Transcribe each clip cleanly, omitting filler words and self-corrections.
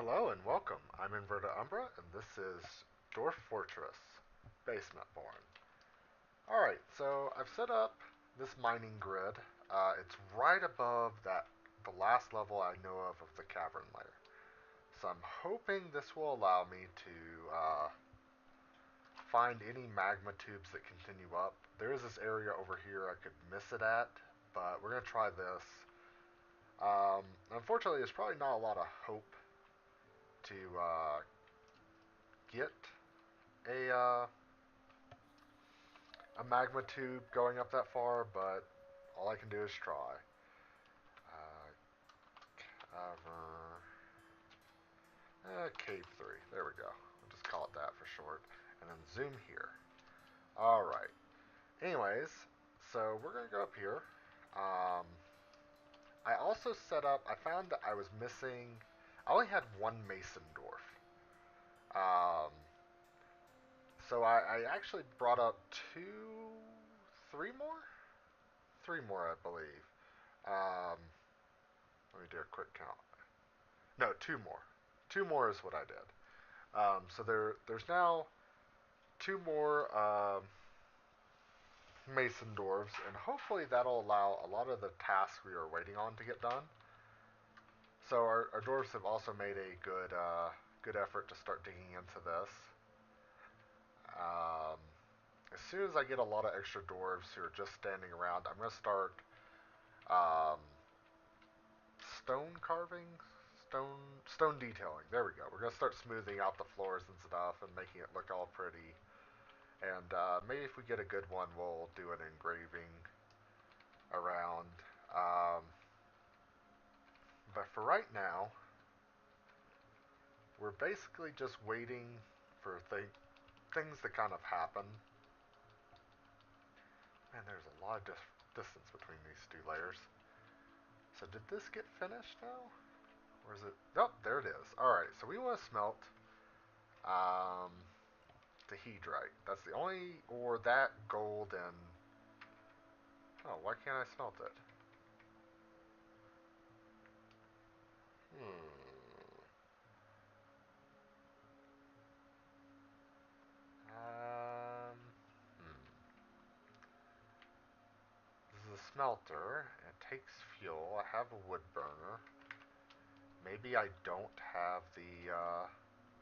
Hello and welcome. I'm Inverta Umbra, and this is Dwarf Fortress, Basement Born. Alright, so I've set up this mining grid. It's right above the last level I know of the cavern layer. So I'm hoping this will allow me to find any magma tubes that continue up. There is this area over here I could miss it at, but we're going to try this. Unfortunately, there's probably not a lot of hope to get a a magma tube going up that far, but all I can do is try. Cavern, Cave 3. There we go. We'll just call it that for short. And then zoom here. Alright. Anyways, so we're going to go up here. I also set up, I found that I was missing, I only had one Mason Dwarf. Um, so I actually brought up three more? Three more, I believe. Um, Let me do a quick count. No, two more. Two more is what I did. So there's now two more Mason Dwarves, and hopefully that'll allow a lot of the tasks we are waiting on to get done. So our dwarves have also made a good effort to start digging into this. Um, as soon as I get a lot of extra dwarves who are just standing around, I'm going to start um, stone carving, stone detailing. There we go. We're gonna start smoothing out the floors and stuff and making it look all pretty. And maybe if we get a good one, we'll do an engraving around. Um, but for right now, we're basically just waiting for things to kind of happen. Man, there's a lot of distance between these two layers. So did this get finished now? Or is it? Oh, there it is. Alright, so we want to smelt um, dehedrite. That's the only, or that gold and, oh, why can't I smelt it? Hmm. Um, hmm. This is a smelter. It takes fuel. I have a wood burner. Maybe I don't have the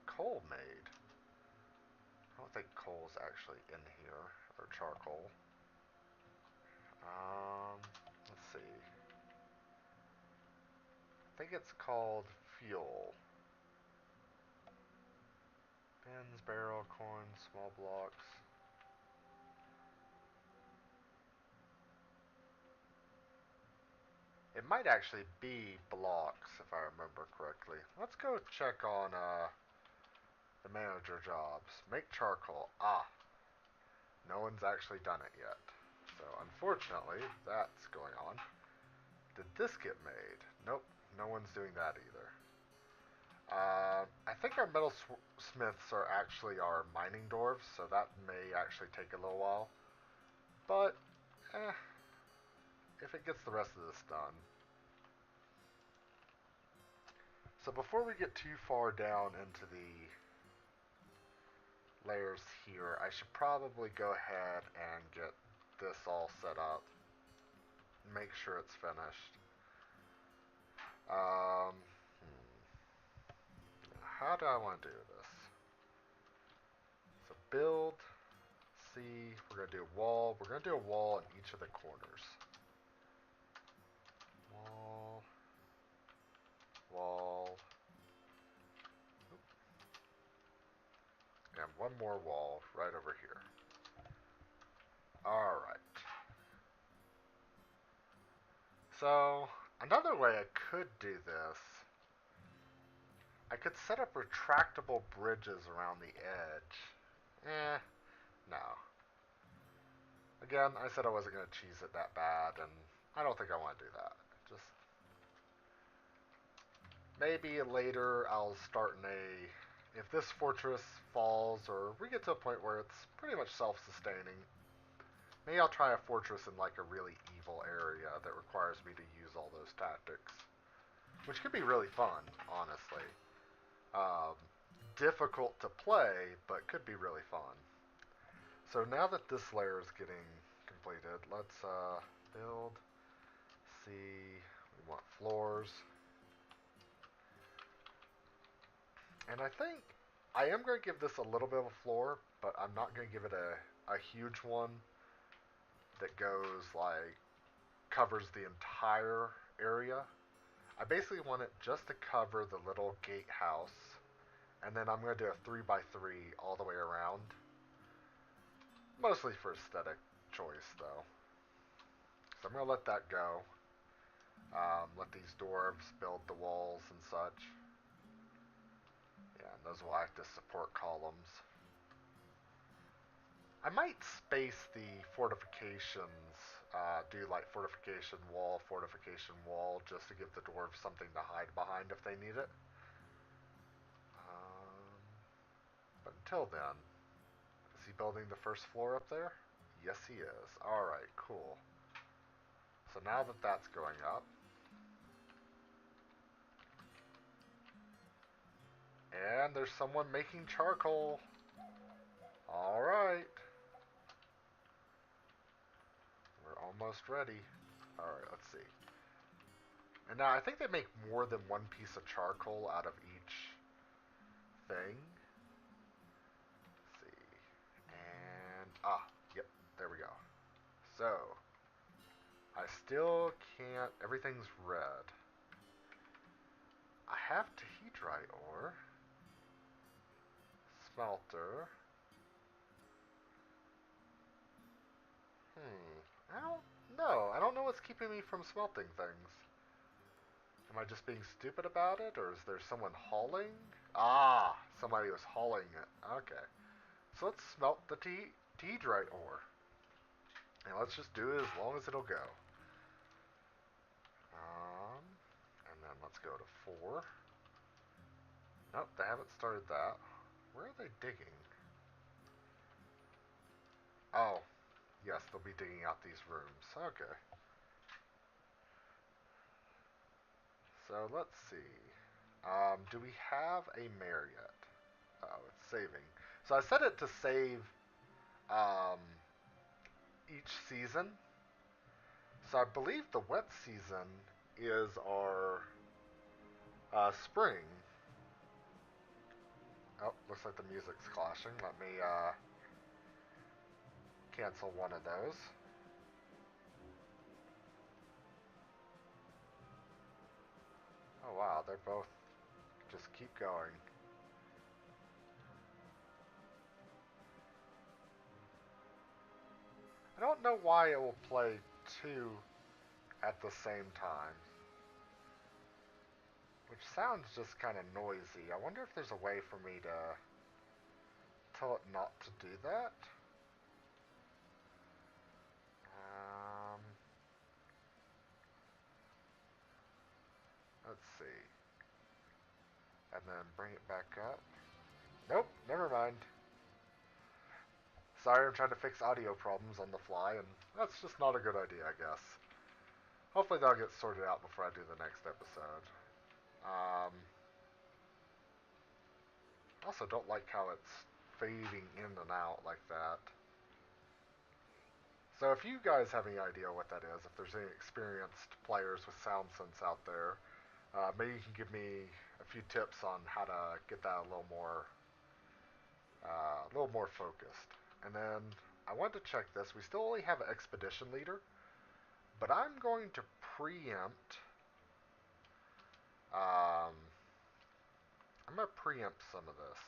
coal made. I don't think coal's actually in here, or charcoal. Um, let's see. I think it's called fuel. Bins, barrel, corn, small blocks. It might actually be blocks, if I remember correctly. Let's go check on the manager jobs. Make charcoal. Ah, no one's actually done it yet. So unfortunately, that's going on. Did this get made? Nope, no one's doing that either. I think our metal smiths are actually our mining dwarves, so that may actually take a little while. But, if it gets the rest of this done. So before we get too far down into the layers here, I should probably go ahead and get this all set up. Make sure it's finished. Um, how do I want to do this? So build, see, we're going to do a wall. We're going to do a wall in each of the corners. Wall, wall, and one more wall right over here. Alright. So, another way I could do this, I could set up retractable bridges around the edge. No. Again, I said I wasn't going to cheese it that bad, and I don't think I want to do that. Just maybe later I'll start in a... If this fortress falls, or we get to a point where it's pretty much self-sustaining, maybe I'll try a fortress in like a really evil area that requires me to use all those tactics. Which could be really fun, honestly. Um, difficult to play, but could be really fun. So now that this layer is getting completed, let's build, see, we want floors. And I think I am going to give this a little bit of a floor, but I'm not going to give it a huge one that goes like, covers the entire area. I basically want it just to cover the little gatehouse, and then I'm going to do a 3x3 all the way around. Mostly for aesthetic choice, though. So I'm going to let that go. Let these dwarves build the walls and such. Yeah, and those will act as support columns. I might space the fortifications, do like fortification wall, just to give the dwarves something to hide behind if they need it. But until then, is he building the first floor up there? Yes, he is. Alright, cool. So now that that's going up, and there's someone making charcoal. Alright. We're almost ready. Alright, let's see. And now I think they make more than one piece of charcoal out of each thing. Let's see. And, yep, there we go. So, I still can't, everything's red. I have Tahedrite ore. Smelter. I don't know. I don't know what's keeping me from smelting things. Am I just being stupid about it, or is there someone hauling? Ah, somebody was hauling it. Okay. So let's smelt the Tahedrite ore. And let's just do it as long as it'll go. And then let's go to 4. Nope, they haven't started that. Where are they digging? Oh, yes, they'll be digging out these rooms. Okay. So let's see. Do we have a mare yet? Oh, it's saving. So I set it to save um, each season. So I believe the wet season is our spring. Oh, looks like the music's clashing. Let me cancel one of those. Oh wow, they're both just keep going. I don't know why it will play 2 at the same time. Which sounds just kind of noisy. I wonder if there's a way for me to tell it not to do that. Um, let's see. And then bring it back up. Nope, never mind. Sorry, I'm trying to fix audio problems on the fly, and that's just not a good idea, I guess. Hopefully that'll get sorted out before I do the next episode. Also don't like how it's fading in and out like that. So if you guys have any idea what that is, if there's any experienced players with sound sense out there, maybe you can give me a few tips on how to get that a little more focused. And then I want to check this. We still only have an expedition leader, but I'm going to preempt. Um, I'm going to preempt some of this.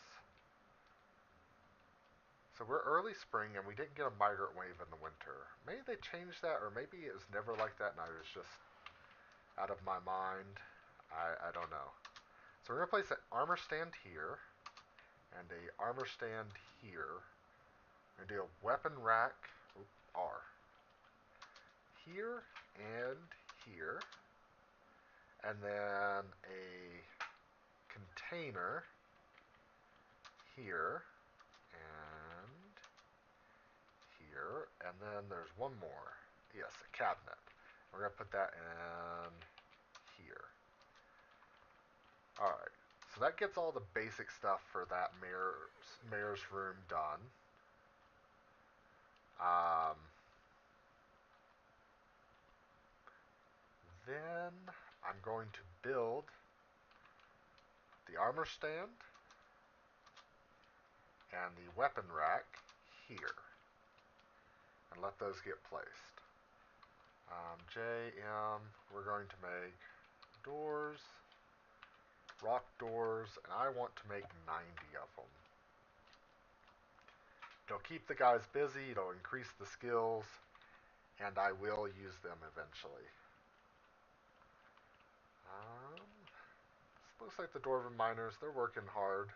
So we're early spring and we didn't get a migrant wave in the winter. Maybe they changed that, or maybe it was never like that and I was just out of my mind. I don't know. So we're going to place an armor stand here and a armor stand here. We're going to do a weapon rack, R, here and here. And then a container here and here, and then there's one more. Yes, a cabinet. We're going to put that in here. Alright, So that gets all the basic stuff for that mayor's room done. Um, then I'm going to build the armor stand and the weapon rack here and let those get placed. JM, we're going to make doors, rock doors, and I want to make 90 of them. It'll keep the guys busy, it'll increase the skills, and I will use them eventually. Looks like the Dwarven miners, they're working hard.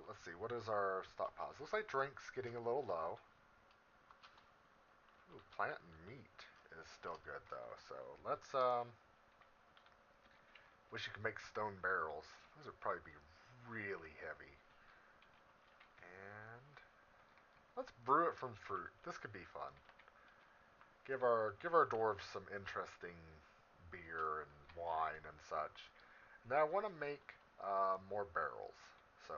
Let's see, what is our stockpiles? Looks like drink's getting a little low. Ooh, plant and meat is still good though, so let's, wish you could make stone barrels. Those would probably be really heavy. And let's brew it from fruit. This could be fun. Give our dwarves some interesting beer and wine and such. Now I want to make more barrels. So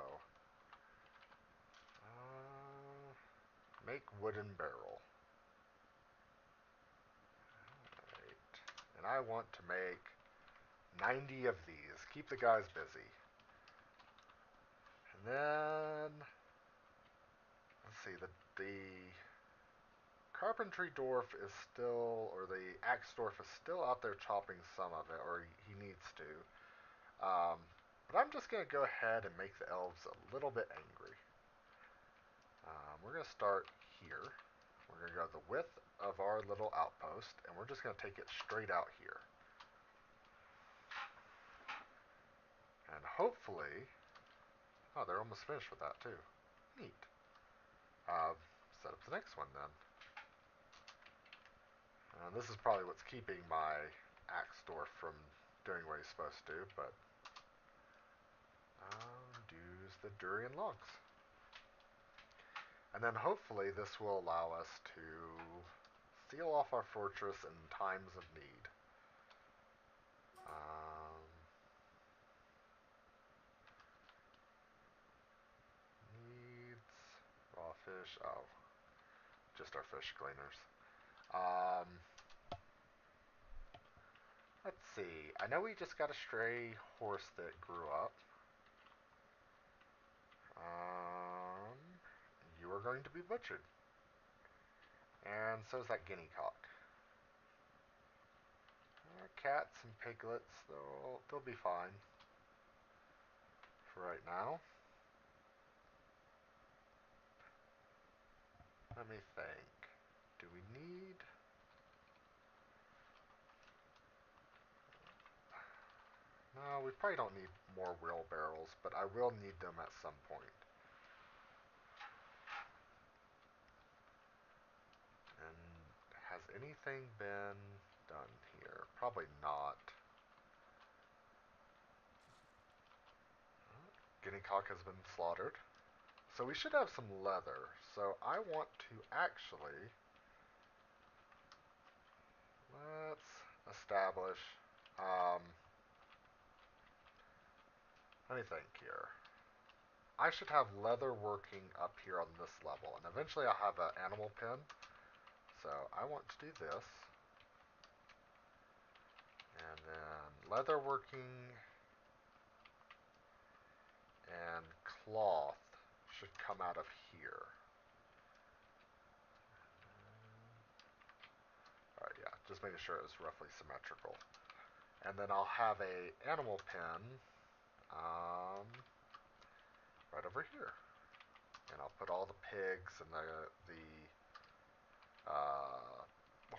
make wooden barrel. Right. And I want to make 90 of these. Keep the guys busy. And then let's see, the carpentry dwarf is still, or the axe dwarf is still out there chopping some of it, or he needs to. But I'm just going to go ahead and make the elves a little bit angry. We're going to start here. We're going to go the width of our little outpost, and we're just going to take it straight out here. And hopefully, oh, they're almost finished with that too. Neat. Set up the next one then. This is probably what's keeping my axe dwarf from doing what he's supposed to do, but use the durian logs. And then hopefully this will allow us to seal off our fortress in times of need. Needs raw fish. Oh, just our fish cleaners. Let's see. I know we just got a stray horse that grew up. You are going to be butchered. And so is that guinea cock. Cats and piglets, they'll be fine for right now. Let me think. Do we need... No, we probably don't need more wheelbarrows, but I will need them at some point. And has anything been done here? Probably not. Guinea cock has been slaughtered. So we should have some leather. So I want to actually... Let's establish... let me think here. I should have leather working up here on this level. And eventually I'll have an animal pen. So I want to do this. And then leather working and cloth should come out of here. Alright, yeah, just making sure it's roughly symmetrical. And then I'll have a animal pen right over here. And I'll put all the pigs and the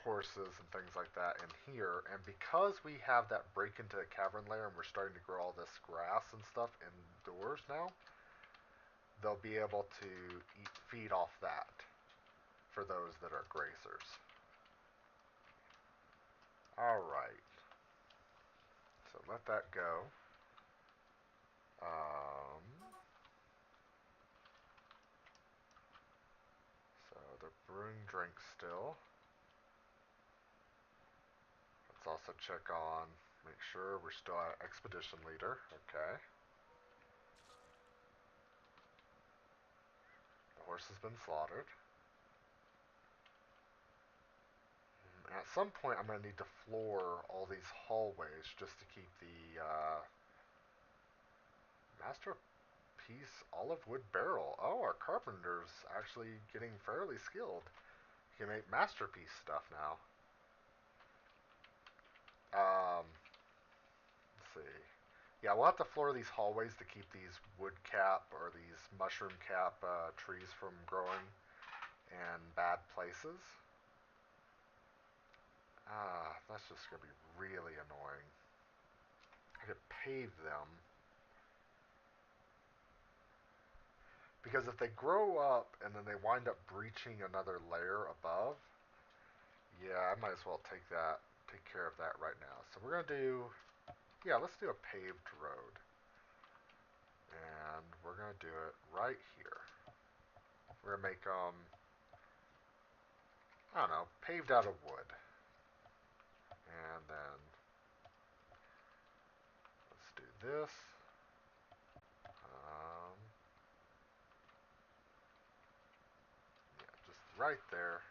horses and things like that in here. And because we have that break into the cavern layer and we're starting to grow all this grass and stuff indoors now, they'll be able to feed off that for those that are grazers. Alright. So let that go. So they're brewing drinks still. Let's also check on, make sure we're still at expedition leader. Okay. Horse has been slaughtered. And at some point, I'm going to need to floor all these hallways just to keep the masterpiece olive wood barrel. Oh, our carpenter's actually getting fairly skilled. He can make masterpiece stuff now. Let's see. Yeah, we'll have to floor these hallways to keep these wood cap or these mushroom cap trees from growing in bad places. That's just going to be really annoying. I could pave them. Because if they grow up and then they wind up breaching another layer above, yeah, I might as well take care of that right now. So we're going to do, yeah, let's do a paved road. And we're going to do it right here. We're going to make I don't know, paved out of wood. And then let's do this. Um, yeah, just right there.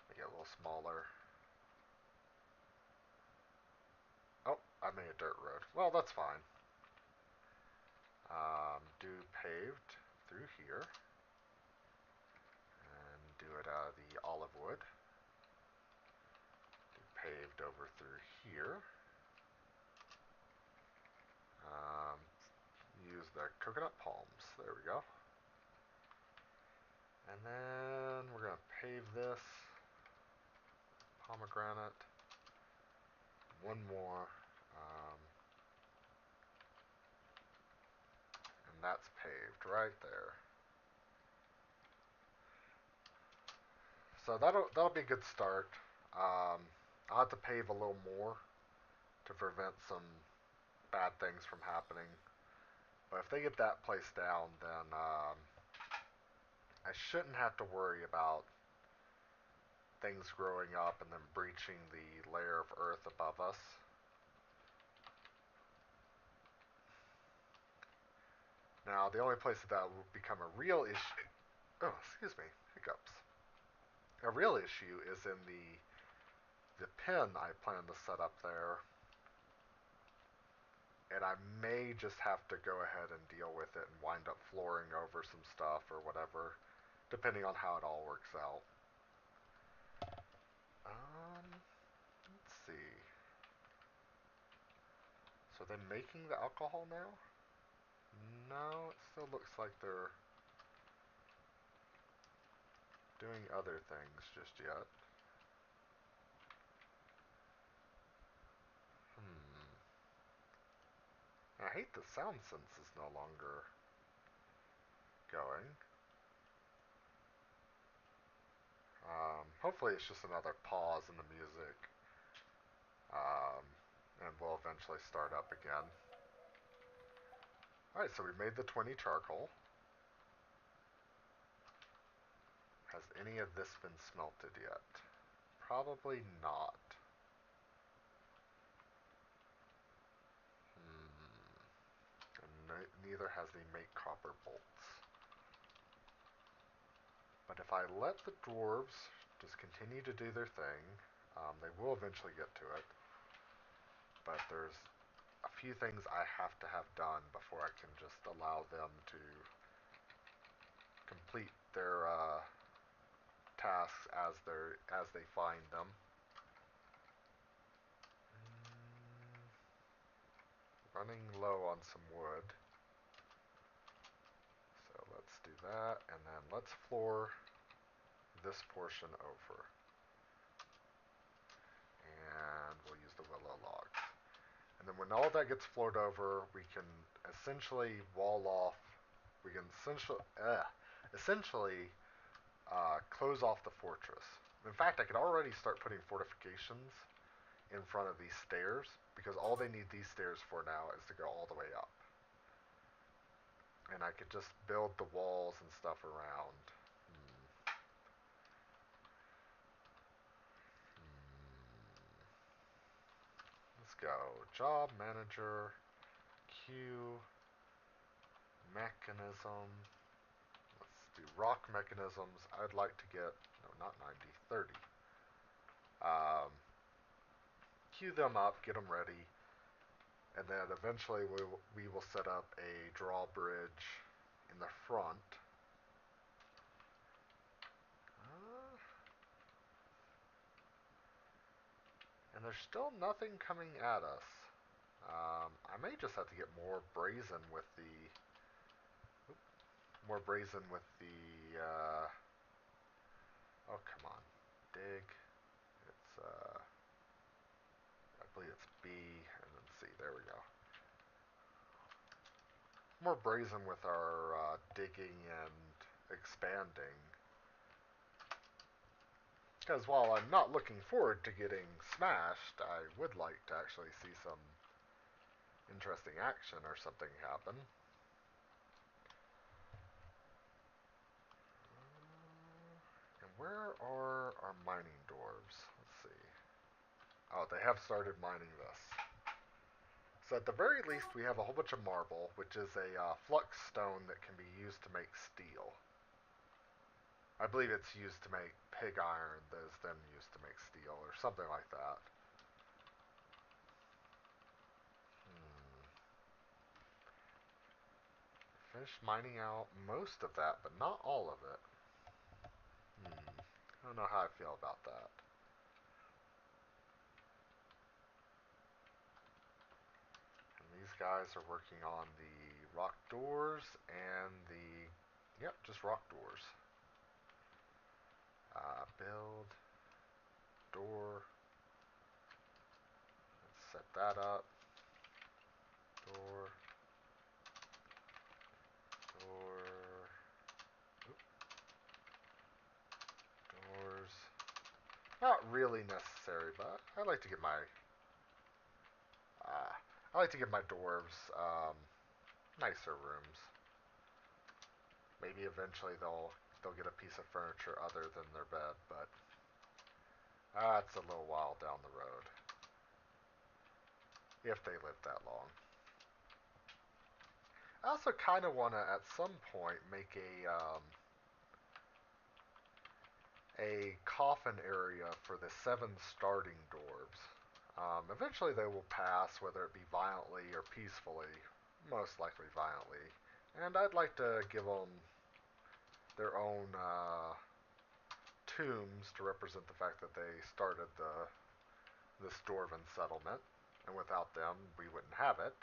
Make it a little smaller. Oh, I made a dirt road. Well, that's fine. Do paved through here. And do it out of the olive wood. Do paved over through here. Um, use the coconut palms. There we go. And then we're going to pave this. Pomegranate. One more. And that's paved right there. So that'll be a good start. I'll have to pave a little more to prevent some bad things from happening. But if they get that place down, then I shouldn't have to worry about things growing up and then breaching the layer of earth above us. Now, the only place that will become a real issue, oh, excuse me, hiccups. A real issue is in the pen I plan to set up there, and I may just have to go ahead and deal with it and wind up flooring over some stuff or whatever, depending on how it all works out. Let's see. So they're making the alcohol now? No, it still looks like they're doing other things just yet. I hate the sound sense is no longer going. Hopefully it's just another pause in the music. Um, and we'll eventually start up again. Alright, so we made the 20 charcoal. Has any of this been smelted yet? Probably not. And neither has the make copper bolts. But if I let the dwarves just continue to do their thing, they will eventually get to it. But there's a few things I have to have done before I can just allow them to complete their tasks as they find them. Running low on some wood. So let's do that, and then let's floor this portion over. And we'll use the willow logs. And then when all that gets floored over, we can essentially wall off, we can essentially close off the fortress. In fact, I could already start putting fortifications in front of these stairs, because all they need these stairs for now is to go all the way up. And I could just build the walls and stuff around. Let's go. Job manager, queue, mechanism. do rock mechanisms. I'd like to get, no, not 90, 30. Um, Queue them up, get them ready, and then eventually we will set up a drawbridge in the front. Uh, and there's still nothing coming at us. I may just have to get more brazen with the oh, come on, dig. It's I believe it's B and then C. There we go. More brazen with our digging and expanding. Because while I'm not looking forward to getting smashed, I would like to actually see some interesting action or something happen. And where are our mining dwarves? Let's see. Oh, they have started mining this. So at the very least, we have a whole bunch of marble, which is a flux stone that can be used to make steel. I believe it's used to make pig iron that is then used to make steel, or something like that. Hmm. Finished mining out most of that, but not all of it. I don't know how I feel about that. And these guys are working on the rock doors and the, yep, just rock doors. Build, door, let's set that up. Door, door, doors. Not really necessary, but uh, I like to give my dwarves nicer rooms. Maybe eventually they'll get a piece of furniture other than their bed, but that's a little while down the road. If they live that long. I also kind of want to, at some point, make a coffin area for the 7 starting dwarves. Eventually they will pass, whether it be violently or peacefully, most likely violently. And I'd like to give them their own tombs to represent the fact that they started this dwarven settlement, and without them we wouldn't have it.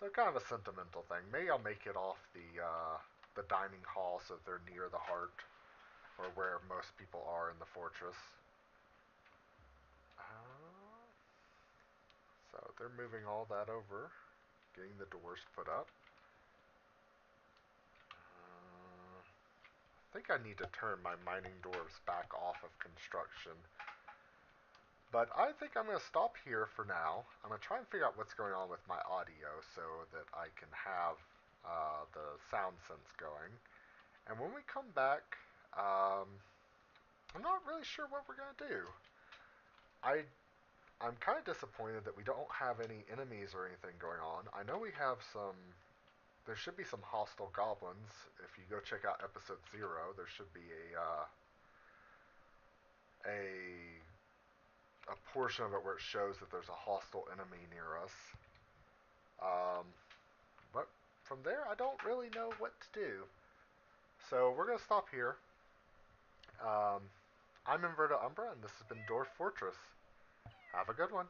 So kind of a sentimental thing. Maybe I'll make it off the dining hall so they're near the heart, or where most people are in the fortress. So they're moving all that over, getting the doors put up. I think I need to turn my mining dwarves back off of construction. But I think I'm going to stop here for now. I'm going to try and figure out what's going on with my audio so that I can have the sound sense going. And when we come back, I'm not really sure what we're going to do. I I'm kind of disappointed that we don't have any enemies or anything going on. I know we have some. There should be some hostile goblins. If you go check out episode 0, there should be a portion of it where it shows that there's a hostile enemy near us. Um, but from there, I don't really know what to do. So we're gonna stop here. Um, I'm Inverta Umbra, and this has been Dwarf Fortress. Have a good one.